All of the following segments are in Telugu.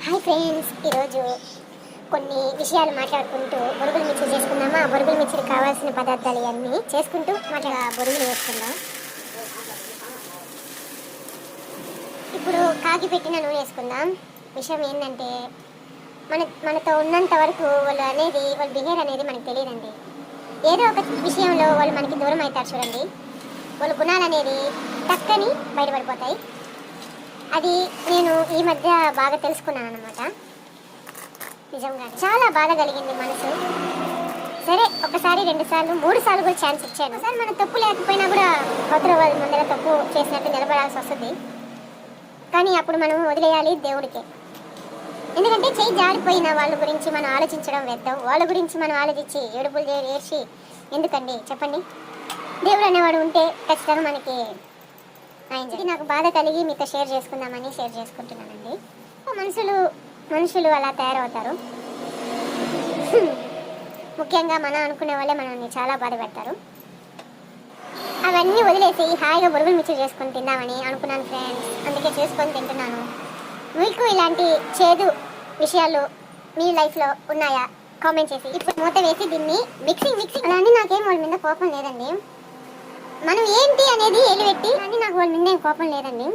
హాయ్ ఫ్రెండ్స్, ఈరోజు కొన్ని విషయాలు మాట్లాడుకుంటూ బొరుగులు మిర్చి చేసుకుందామా. బొరుగులు మిర్చికి కావాల్సిన పదార్థాలు ఇవన్నీ చేసుకుంటూ బొరుగులు వేసుకుందాం. ఇప్పుడు కాగి పెట్టిన నూనె వేసుకుందాం. విషయం ఏంటంటే మనతో ఉన్నంత వరకు వాళ్ళ బిహేవియర్ అనేది మనకు తెలియదండి. ఏదో ఒక విషయంలో వాళ్ళు మనకి దూరం అవుతారు చూడండి. వాళ్ళ గుణాలు అనేది టక్కని బయటపడిపోతాయి. అది నేను ఈ మధ్య బాగా తెలుసుకున్నాను అన్నమాట. నిజంగా చాలా బాధ కలిగింది మనసు. సరే, ఒకసారి 2 సార్లు 3 సార్లు కూడా ఛాన్స్ ఇచ్చాను. ఒకసారి మన తప్పు లేకపోయినా కూడా అవతల వాళ్ళ ముందర తప్పు చేసినట్టు నిలబడాల్సి వస్తుంది. కానీ అప్పుడు మనం వదిలేయాలి దేవుడికే. ఎందుకంటే చేయి జారిపోయిన వాళ్ళ గురించి మనం ఆలోచించడం వ్యర్థం. వాళ్ళ గురించి మనం ఆలోచించి ఏడుపులు ఏడ్చి ఎందుకండి చెప్పండి. దేవుడు అనేవాడు ఉంటే ఖచ్చితంగా మనకి ఆయన నాకు బాధ కలిగి మీతో షేర్ చేసుకుందామని షేర్ చేసుకుంటున్నానండి. మనుషులు అలా తయారవుతారు. ముఖ్యంగా మనం అనుకునే వాళ్ళే మనల్ని చాలా బాధ పెడతారు. అవన్నీ వదిలేసి హాయిగా బొరుగులు మిర్చి చేసుకొని తిందామని అనుకున్నాను ఫ్రెండ్స్. అందుకే చేసుకొని తింటున్నాను. మీకు ఇలాంటి చేదు విషయాలు మీ లైఫ్లో ఉన్నాయా? కామెంట్ చేసి ఇప్పుడు మూత వేసి దీన్ని మిక్సింగ్ అలా అని నాకేం వాళ్ళ మీద కోపం లేదండి. మనం ఏంటి అనేది ఏలుపెట్టి అని నాకు వాళ్ళ మీద కోపం లేదండి.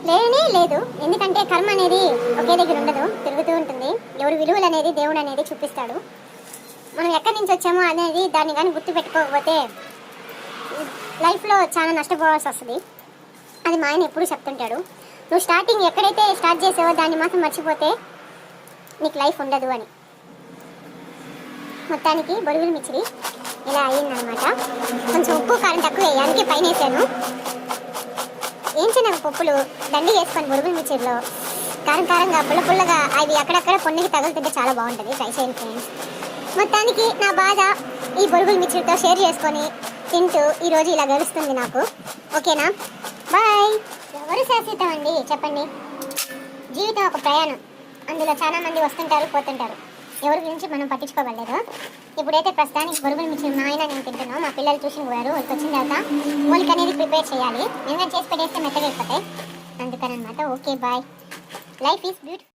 లేనే లేదు. ఎందుకంటే కర్మ అనేది ఒకే దగ్గర ఉండదు, తిరుగుతూ ఉంటుంది. ఎవరి విలువలు అనేది దేవుడు అనేది చూపిస్తాడు. మనం ఎక్కడి నుంచి వచ్చామో అనేది దాన్ని కానీ గుర్తు పెట్టుకోకపోతే లైఫ్లో చాలా నష్టపోవాల్సి వస్తుంది. అది మా ఆయన ఎప్పుడు చెప్తుంటాడు. నువ్వు స్టార్టింగ్ ఎక్కడైతే స్టార్ట్ చేసావో దాన్ని మాత్రం మర్చిపోతే నీకు లైఫ్ ఉండదు అని. మొత్తానికి బొరుగులు మిర్చి ఇలా అయ్యిందనమాట. కొంచెం ఉప్పు కారం తక్కువ వేయానికి పైన వేసాను. ఏంచిన పప్పులు దండి వేసుకొని బొరుగులు మిర్చిలో కారంగా పుల్లగా అవి అక్కడక్కడ పొన్నికి తగులుతుంటే చాలా బాగుంటుంది. ట్రై చేయండి ఫ్రెండ్స్. మొత్తానికి నా బాధ ఈ బొరుగులు మిర్చితో షేర్ చేసుకొని తింటూ ఈరోజు ఇలా గడుస్తుంది నాకు. ఓకేనా? బాయ్. ఎవరు శాశ్వతం అండి చెప్పండి. జీవితం ఒక ప్రయాణం. అందులో చాలా మంది వస్తుంటారు, పోతుంటారు. ఎవరి గురించి మనం పట్టించుకోవలేదు. ఇప్పుడైతే ప్రస్తుతానికి బొరుగులు మిర్చి మా ఆయన నేను తింటున్నాను. మా పిల్లలు ట్యూషన్ పోయారు. వాళ్ళకి వచ్చిన తర్వాత వాళ్ళకి అనేది ప్రిపేర్ చేయాలి. నేను చేసి పెట్టేస్తే మెత్తగా అయిపోతాయి. అందుకని అనమాట. Okay bye. Life is beautiful.